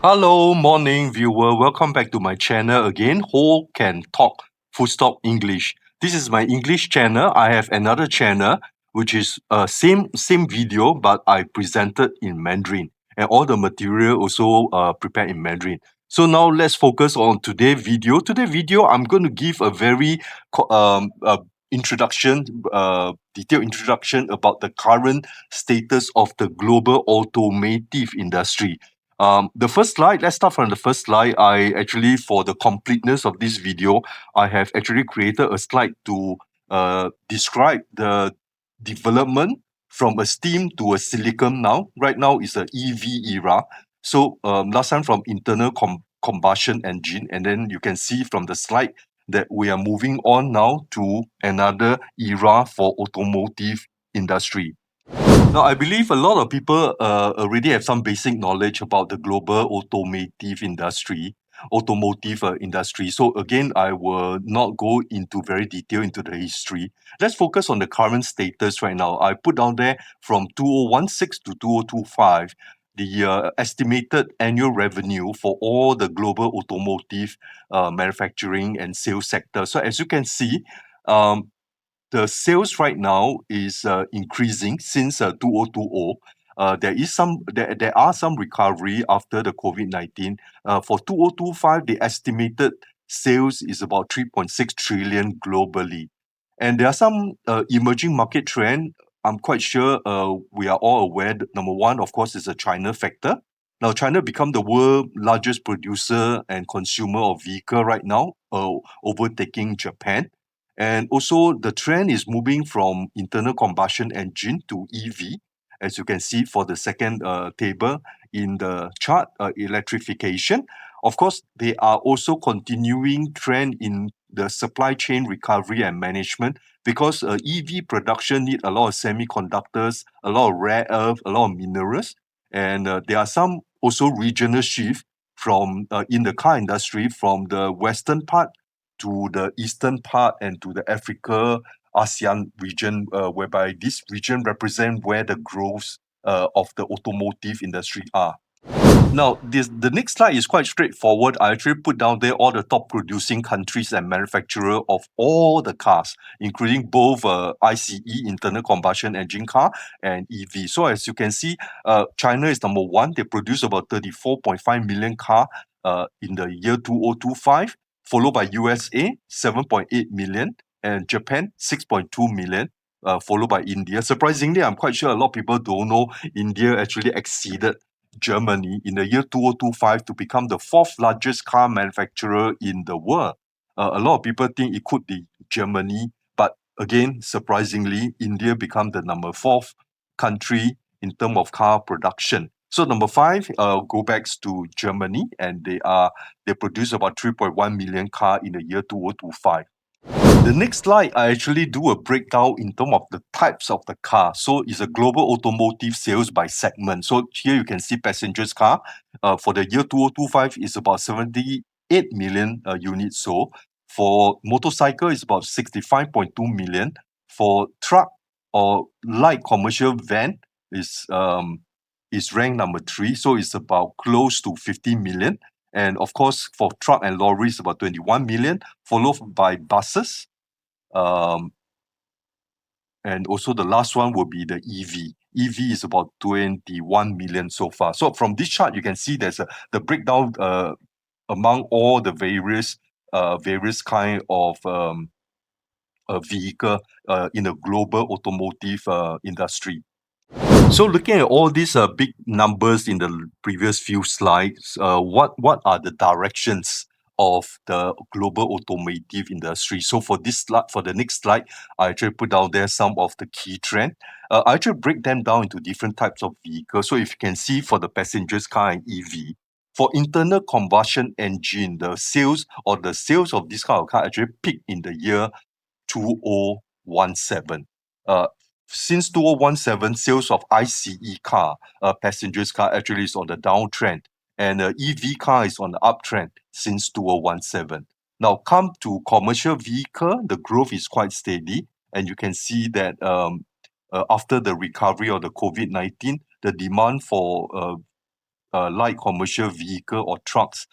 Hello, morning viewer. Welcome back to my channel again. Hocantalk.english. This is my English channel. I have another channel which is same video, but I presented in Mandarin, and all the material also prepared in Mandarin. So now let's focus on today's video. Today video, I'm going to give a very introduction, detailed introduction about the current status of the global automotive industry. The first slide, let's start from the first slide. I actually, for the completeness of this video, I have actually created a slide to describe the development from a steam to a silicon now. Right now is a EV era. So last time from internal combustion engine, and then you can see from the slide that we are moving on now to another era for automotive industry. Now, I believe a lot of people already have some basic knowledge about the global automotive industry. So again, I will not go into very detail into the history. Let's focus on the current status right now. I put down there from 2016 to 2025, the estimated annual revenue for all the global automotive manufacturing and sales sector. So as you can see, um, the sales right now is increasing since 2020. There are some recovery after the COVID-19. For 2025, the estimated sales is about 3.6 trillion globally. And there are some emerging market trend. I'm quite sure we are all aware that number one, of course, is the China factor. Now, China become the world largest producer and consumer of vehicle right now, overtaking Japan. And also, the trend is moving from internal combustion engine to EV, as you can see for the second table in the chart, electrification. Of course, they are also continuing trend in the supply chain recovery and management because EV production need a lot of semiconductors, a lot of rare earth, a lot of minerals, and there are some also regional shift from in the car industry from the western part to the eastern part and to the Africa ASEAN region, whereby this region represent where the growth of the automotive industry are. Now, the next slide is quite straightforward. I actually put down there all the top producing countries and manufacturer of all the cars, including both ICE, internal combustion engine car, and EV. So as you can see, China is number one. They produce about 34.5 million car in the year 2025, followed by USA, 7.8 million, and Japan, 6.2 million. Followed by India. Surprisingly, I'm quite sure a lot of people don't know India actually exceeded Germany in the year 2025 to become the fourth largest car manufacturer in the world. A lot of people think it could be Germany, but again, surprisingly, India become the number fourth country in terms of car production. So number five, go back to Germany, and they produce about 3.1 million car in the year 2025. The next slide, I actually do a breakdown in terms of the types of the car. So it's a global automotive sales by segment. So here you can see passengers car. For the year 2025 is about 78 million units sold. For motorcycle is about 65.2 million. For truck or light commercial van is ranked number three. So it's about close to 50 million. And of course, for truck and lorry is about 21 million, followed by buses, um, and also the last one will be the EV. EV is about 21 million so far. So from this chart, you can see there's the breakdown among all the various kind of vehicle in the global automotive industry. So looking at all these big numbers in the previous few slides, what are the directions of the global automotive industry? So for this slide, for the next slide, I actually put down there some of the key trend. I actually break them down into different types of vehicles. So if you can see for the passengers car and EV, for internal combustion engine, the sales of this kind of car actually peaked in the year 2017. Uh, since 2017, sales of ICE car, passengers car actually is on the downtrend, and EV car is on the uptrend since 2017. Now, come to commercial vehicle, the growth is quite steady, and you can see that after the recovery of the COVID-19, the demand for light commercial vehicle or trucks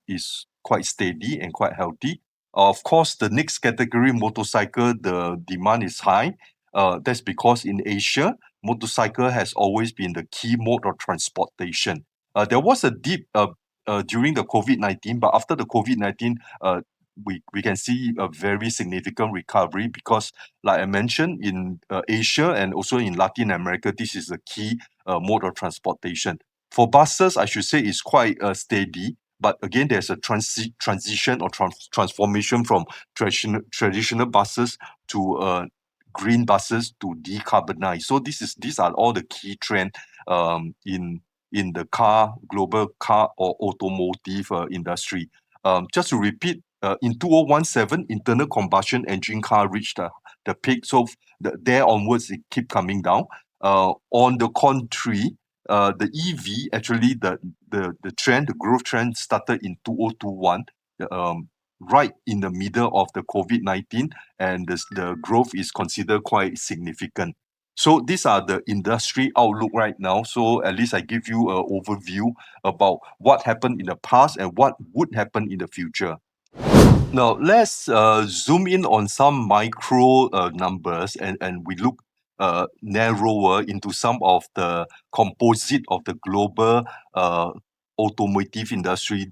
is quite steady and quite healthy. Of course, the next category, motorcycle, the demand is high. That's because in Asia, motorcycle has always been the key mode of transportation. There was a dip during the COVID-19, but after the COVID-19, we can see a very significant recovery because, like I mentioned, in Asia and also in Latin America, this is the key mode of transportation. For buses, I should say it's quite steady, but again, there's a transition or transformation from traditional buses to green buses to decarbonize. So these are all the key trend in the global car or automotive industry. Just to repeat, in 2017, internal combustion engine car reached the peak. So there onwards, it keep coming down. On the contrary, the EV actually the growth trend started in 2021, right in the middle of the COVID-19, and the growth is considered quite significant. So these are the industry outlook right now. So at least I give you an overview about what happened in the past and what would happen in the future. Now let's zoom in on some micro numbers, and we look narrower into some of the composite of the global automotive industry,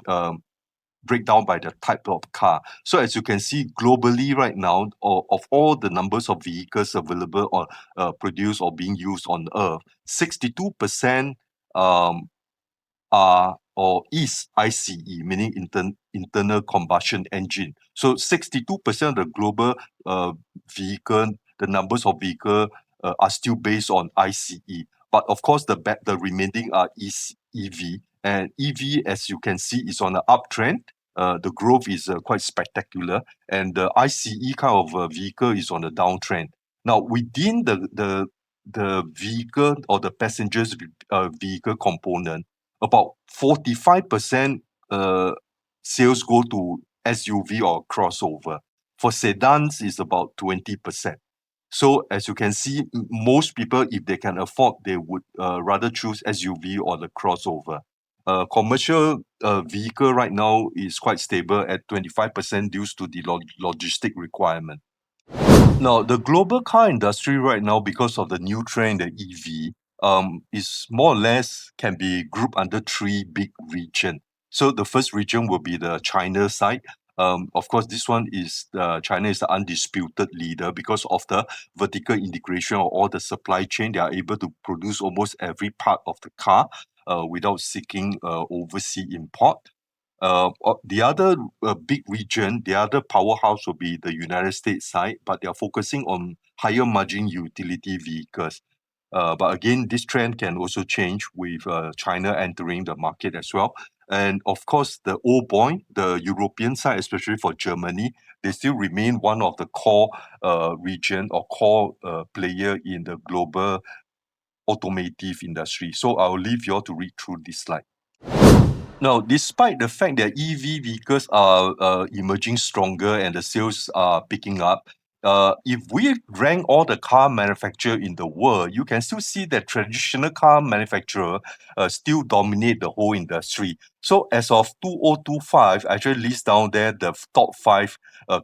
breakdown by the type of car. So as you can see globally right now, of all the numbers of vehicles available or produced or being used on Earth, 62% um, are or is ICE, meaning internal combustion engine. So 62% of the global vehicle, the numbers of vehicle are still based on ICE. But of course, the remaining is EV. And EV, as you can see, is on an uptrend. The growth is quite spectacular, and the ICE kind of vehicle is on a downtrend. Now, within the vehicle or the passengers vehicle component, about 45% sales go to SUV or crossover. For sedans, it's about 20%. So as you can see, most people, if they can afford, they would rather choose SUV or the crossover. Commercial vehicle right now is quite stable at 25% due to the logistic requirement. Now, the global car industry right now, because of the new trend, the EV, is more or less can be grouped under three big region. So the first region will be the China side. Of course, this one is China is the undisputed leader because of the vertical integration of all the supply chain. They are able to produce almost every part of the car without seeking overseas import. The other big region, the other powerhouse will be the United States side, but they are focusing on higher margin utility vehicles. But again, this trend can also change with China entering the market as well. And of course, the old boy, the European side, especially for Germany, they still remain one of the core region or core player in the global automotive industry. So I'll leave you all to read through this slide. Now, despite the fact that EV vehicles are emerging stronger and the sales are picking up, if we rank all the car manufacturers in the world, you can still see that traditional car manufacturer still dominate the whole industry. So as of 2025, I actually list down there the top five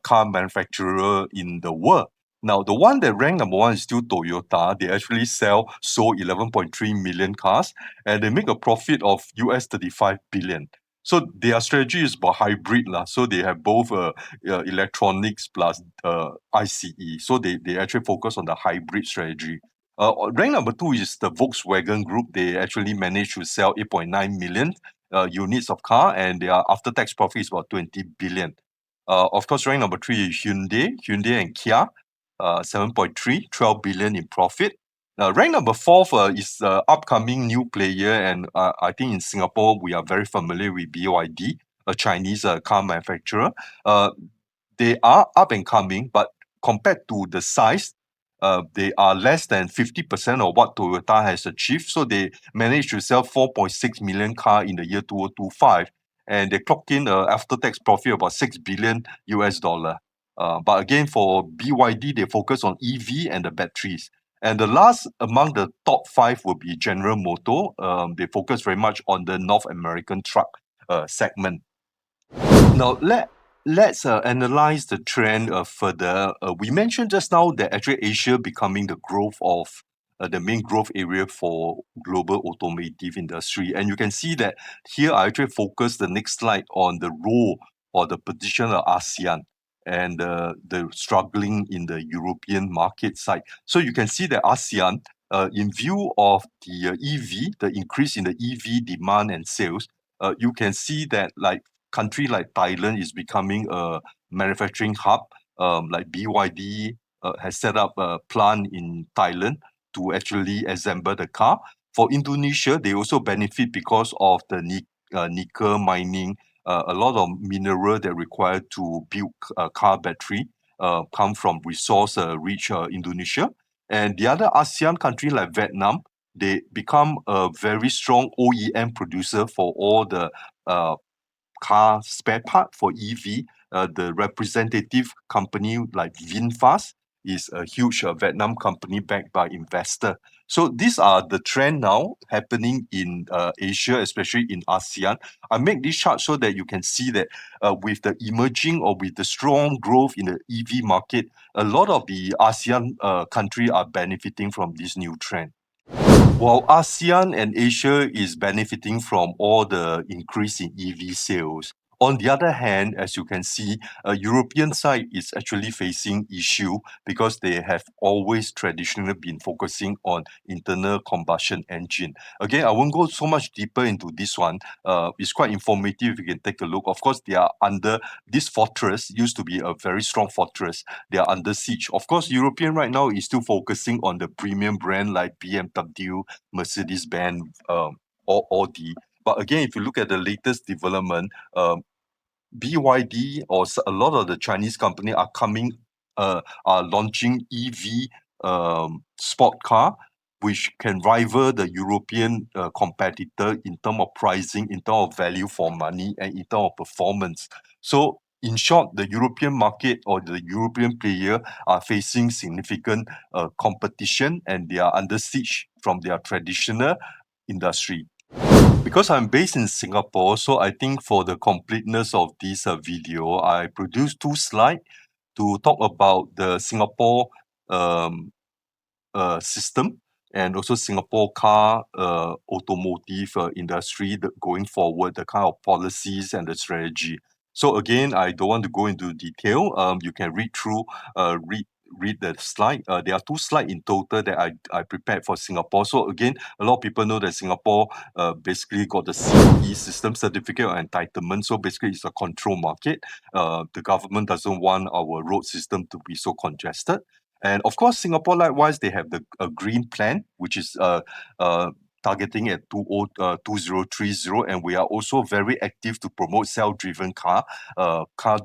car manufacturer in the world. Now, the one that ranked number one is still Toyota. They actually sold 11.3 million cars, and they make a profit of US 35 billion. So their strategy is about hybrid lah. So they have both electronics plus ICE. So they actually focus on the hybrid strategy. Rank number two is the Volkswagen Group. They actually managed to sell 8.9 million units of car, and their after-tax profit is about 20 billion. Of course, rank number three is Hyundai and Kia, 7.3, 12 billion in profit. Rank number four is the upcoming new player, and I think in Singapore we are very familiar with BYD, a Chinese car manufacturer. They are up and coming, but compared to the size, they are less than 50% of what Toyota has achieved. So they managed to sell 4.6 million car in the year 2025, and they clocked in after-tax profit about 6 billion US dollar. But again, for BYD, they focus on EV and the batteries. And the last among the top five will be General Motors. They focus very much on the North American truck segment. Now let's analyze the trend further. We mentioned just now that actually Asia becoming the main growth area for global automotive industry, and you can see that here I actually focus the next slide on the role or the position of ASEAN and the struggling in the European market side. So you can see that ASEAN, in view of the EV, the increase in the EV demand and sales, you can see that like country like Thailand is becoming a manufacturing hub. Like BYD has set up a plant in Thailand to actually assemble the car. For Indonesia, they also benefit because of the nickel mining. A lot of mineral that required to build a car battery come from resource rich Indonesia. And the other ASEAN country like Vietnam, they become a very strong OEM producer for all the uh, car spare part for EV. The representative company like VinFast is a huge Vietnam company backed by investor. So these are the trend now happening in Asia, especially in ASEAN. I make this chart so that you can see that with the emerging or with the strong growth in the EV market, a lot of the ASEAN country are benefiting from this new trend. While ASEAN and Asia is benefiting from all the increase in EV sales, on the other hand, as you can see, European side is actually facing issue because they have always traditionally been focusing on internal combustion engine. Again, I won't go so much deeper into this one. It's quite informative. You can take a look. Of course, they are under this fortress. Used to be a very strong fortress. They are under siege. Of course, European right now is still focusing on the premium brand like BMW, Mercedes-Benz, or Audi. But again, if you look at the latest development, BYD or a lot of the Chinese company are launching EV sport car, which can rival the European competitor in terms of pricing, in terms of value for money, and in terms of performance. So in short, the European market or the European player are facing significant competition, and they are under siege from their traditional industry. Because I'm based in Singapore, so I think for the completeness of this video, I produced two slides to talk about the Singapore um, system and also Singapore car automotive industry going forward, the kind of policies and the strategy. So again, I don't want to go into detail. You can read through, read the slide. There are two slides in total that I prepared for Singapore. So again, a lot of people know that Singapore basically got the COE system, certificate of entitlement. So basically, it's a control market. The government doesn't want our road system to be so congested. And of course, Singapore, likewise, they have the green plan, which is targeting at 2030, and we are also very active to promote self-driven car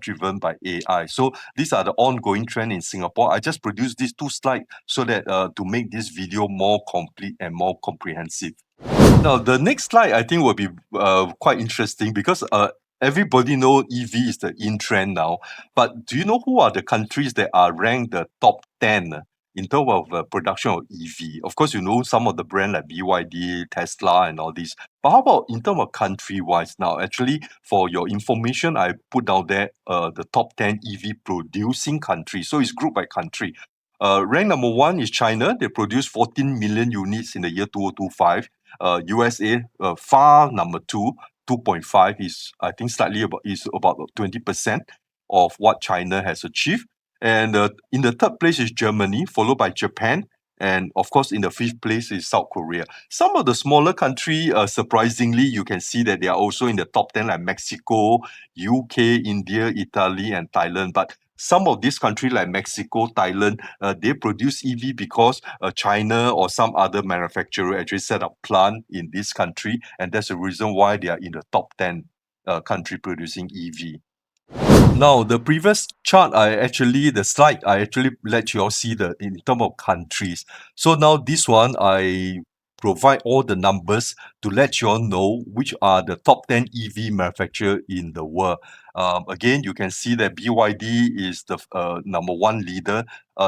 driven by AI. So these are the ongoing trend in Singapore. I just produced these two slides so that to make this video more complete and more comprehensive. Now, the next slide I think will be quite interesting because everybody know EV is the in trend now. But do you know who are the countries that are ranked the top 10 in terms of production of EV? Of course, you know some of the brand like BYD, Tesla, and all these. But how about in terms of country-wise now? Actually, for your information, I put down there the top 10 EV producing countries. So it's grouped by country. Rank number one is China. They produced 14 million units in the year 2025. USA, far number two, 2.5 is I think slightly about 20% of what China has achieved. And in the third place is Germany, followed by Japan, and of course in the fifth place is South Korea. Some of the smaller country, surprisingly, you can see that they are also in the top 10, like Mexico, UK, India, Italy, and Thailand. But some of these countries like Mexico, Thailand, they produce EV because China or some other manufacturer actually set up plant in this country, and that's the reason why they are in the top 10 country producing EV. Now, the previous chart, the slide, I actually let you all see the in terms of countries. So now this one, I provide all the numbers to let you all know which are the top 10 EV manufacturer in the world. Again, you can see that BYD is the number one leader.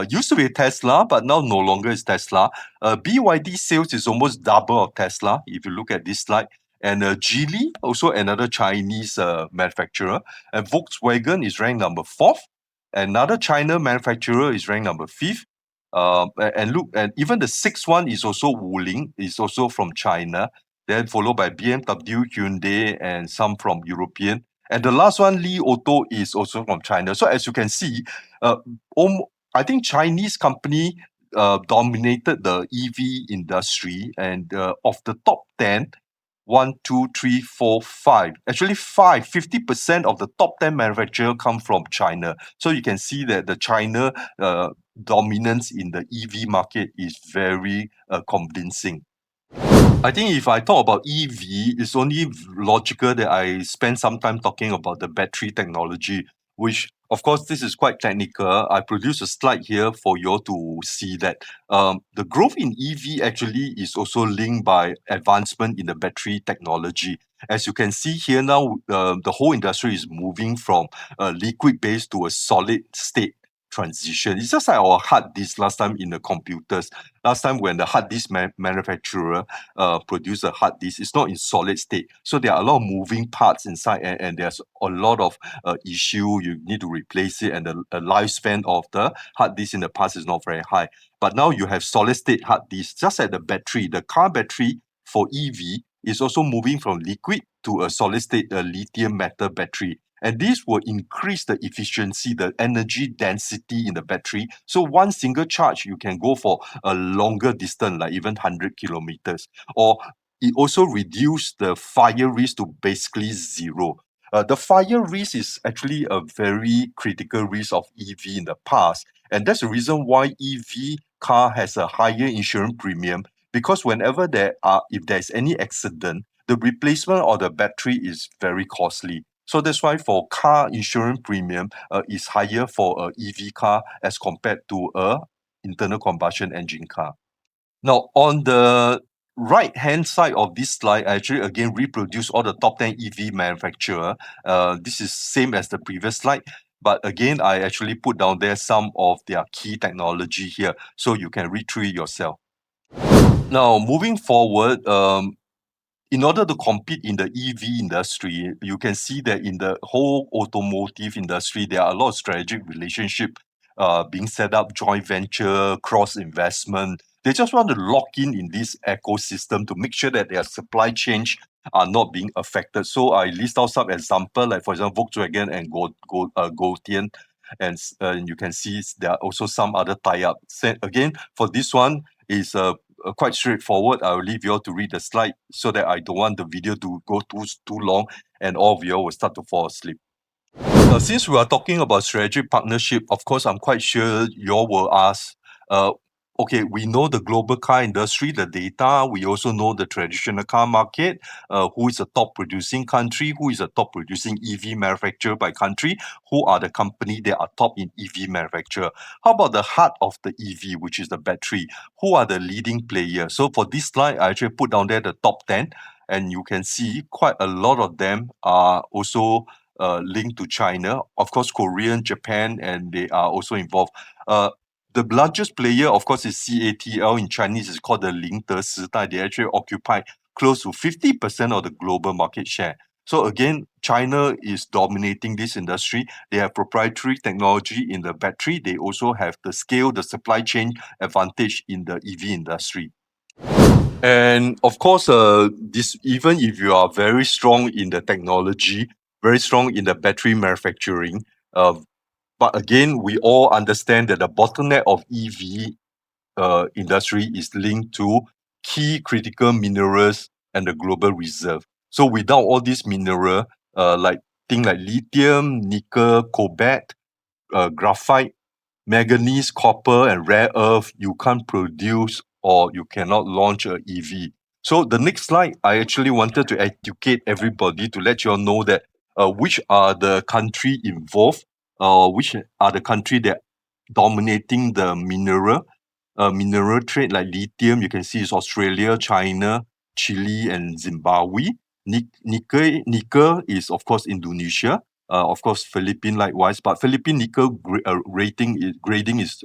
Used to be Tesla, but now no longer is Tesla. BYD sales is almost double of Tesla if you look at this slide. And Geely, also another Chinese manufacturer. And Volkswagen is ranked number fourth. Another China manufacturer is ranked number fifth. And look, and even the sixth one is also Wuling, is also from China. Then followed by BMW, Hyundai, and some from European. And the last one, Li Auto, is also from China. So as you can see, uh, I think Chinese company dominated the EV industry, and of the top 10, one, two, three, four, five. Actually, 50% of the top 10 manufacturers come from China. So you can see that the China dominance in the EV market is very convincing. I think if I talk about EV, it's only logical that I spend some time talking about the battery technology, which, of course, this is quite technical. I produced a slide here for you all to see that the growth in EV actually is also linked by advancement in the battery technology. As you can see here now, the whole industry is moving from a liquid base to a solid state transition. It's just like our hard disk last time in the computers. Last time when the hard disk manufacturer produce a hard disk, it's not in solid state. So there are a lot of moving parts inside, and there's a lot of issue. You need to replace it, and the lifespan of the hard disk in the past is not very high. But now you have solid state hard disk, just like the battery. The car battery for EV is also moving from liquid to a solid state lithium metal battery. And this will increase the efficiency, the energy density in the battery. So one single charge, you can go for a longer distance, like even 100 kilometers. Or it also reduce the fire risk to basically zero. The fire risk is actually a very critical risk of EV in the past. And that's the reason why EV car has a higher insurance premium, because whenever if there's any accident, the replacement of the battery is very costly. So that's why for car insurance premium is higher for a EV car as compared to a internal combustion engine car. Now, on the right-hand side of this slide, I actually again reproduce all the top 10 EV manufacturer. This is same as the previous slide, but again, I actually put down there some of their key technology here, so you can read through it yourself. Now, moving forward, in order to compete in the EV industry, you can see that in the whole automotive industry, there are a lot of strategic relationship being set up, joint venture, cross investment. They just want to lock in this ecosystem to make sure that their supply chain are not being affected. So I list out some example, like for example, Volkswagen and Gotian, and you can see there are also some other tie-ups. Again, for this one is quite straightforward. I'll leave you all to read the slide so that I don't want the video to go too long and all of you all will start to fall asleep. Now, since we are talking about strategic partnership, of course, I'm quite sure you all will ask, okay, we know the global car industry, the data. We also know the traditional car market, who is a top producing country, who is a top producing EV manufacturer by country, who are the company that are top in EV manufacturer. How about the heart of the EV, which is the battery? Who are the leading players? So for this slide, I actually put down there the top 10, and you can see quite a lot of them are also linked to China. Of course, Korean, Japan, and they are also involved. The largest player, of course, is CATL. In Chinese, it's called the 宁德时代. They actually occupy close to 50% of the global market share. So again, China is dominating this industry. They have proprietary technology in the battery. They also have the scale, the supply chain advantage in the EV industry. And of course, this even if you are very strong in the technology, very strong in the battery manufacturing, but again, we all understand that the bottleneck of EV industry is linked to key critical minerals and the global reserve. So without all these mineral, like things like lithium, nickel, cobalt, graphite, manganese, copper, and rare earth, you can't produce or you cannot launch a EV. So the next slide, I actually wanted to educate everybody to let you all know that which are the country involved, which are the country that dominating the mineral. mineral trade like lithium, you can see it's Australia, China, Chile, and Zimbabwe. Nickel is, of course, Indonesia. Of course, Philippines likewise, but Philippine nickel grading is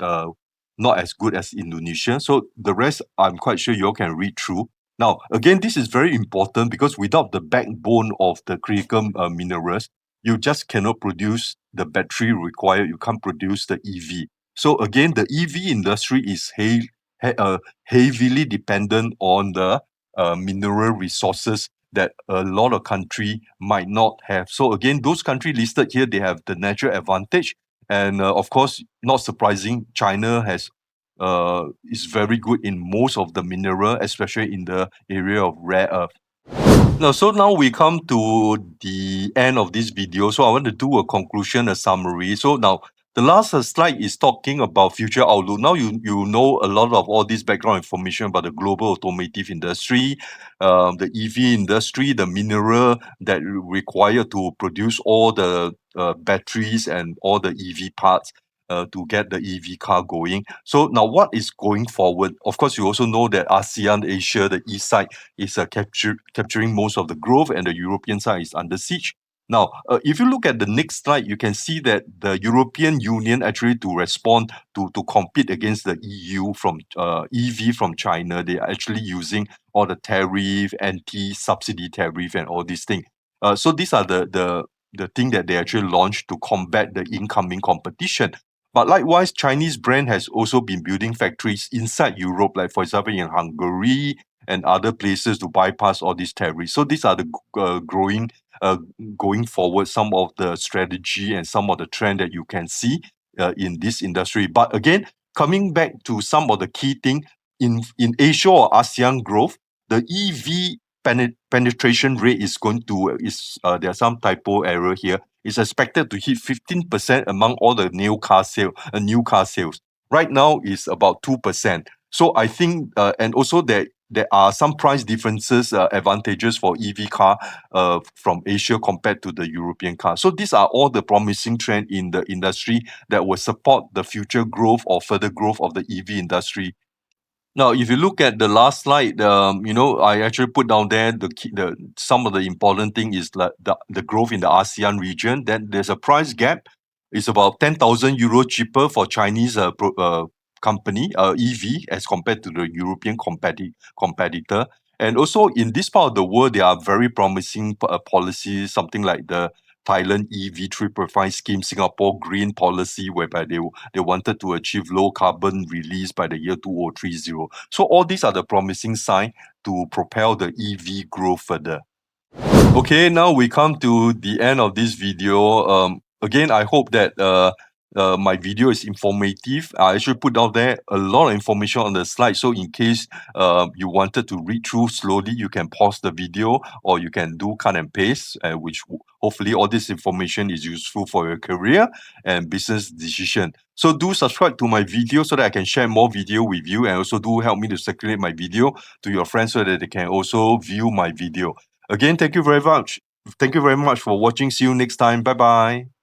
not as good as Indonesia. So the rest, I'm quite sure you all can read through. Now, again, this is very important because without the backbone of the critical minerals, you just cannot produce the battery required. You can't produce the EV. So again, the EV industry is heavily dependent on the mineral resources that a lot of country might not have. So again, those countries listed here, they have the natural advantage. And of course, not surprising, China is very good in most of the mineral, especially in the area of rare earth. Now we come to the end of this video. So I want to do a conclusion, a summary. So now the last slide is talking about future outlook. Now you know a lot of all this background information about the global automotive industry, the EV industry, the mineral that required to produce all the batteries and all the EV parts. To get the EV car going. So now what is going forward? Of course, you also know that ASEAN, Asia, the east side is capturing most of the growth, and the European side is under siege. Now, if you look at the next slide, you can see that the European Union actually to respond to compete against the EU from EV from China, they are actually using all the tariff, anti-subsidy tariff, and all these things. So these are the thing that they actually launched to combat the incoming competition. But likewise, Chinese brand has also been building factories inside Europe, like for example in Hungary and other places to bypass all these tariffs. So these are the going forward, some of the strategy and some of the trend that you can see in this industry. But again, coming back to some of the key thing in Asia or ASEAN growth, the EV penetration rate is going to there are some typo error here. It's expected to hit 15% among all the new car sales. Right now is about 2%. So I think, and also there are some price differences, advantages for EV car from Asia compared to the European car. So these are all the promising trend in the industry that will support the future growth or further growth of the EV industry. Now, if you look at the last slide, I actually put down there some of the important thing is like the growth in the ASEAN region. Then there's a price gap. It's about 10,000 euro cheaper for Chinese company EV as compared to the European competitor. And also in this part of the world, there are very promising policies, something like the Thailand EV 3.5 scheme, Singapore green policy, whereby they wanted to achieve low carbon release by the year 2030. So all these are the promising sign to propel the EV growth further. Okay, now we come to the end of this video. Again, I hope that my video is informative. I actually put out there a lot of information on the slide. So in case you wanted to read through slowly, you can pause the video or you can do cut and paste, which hopefully all this information is useful for your career and business decision. So do subscribe to my video so that I can share more video with you, and also do help me to circulate my video to your friends so that they can also view my video. Again, thank you very much. Thank you very much for watching. See you next time. Bye bye.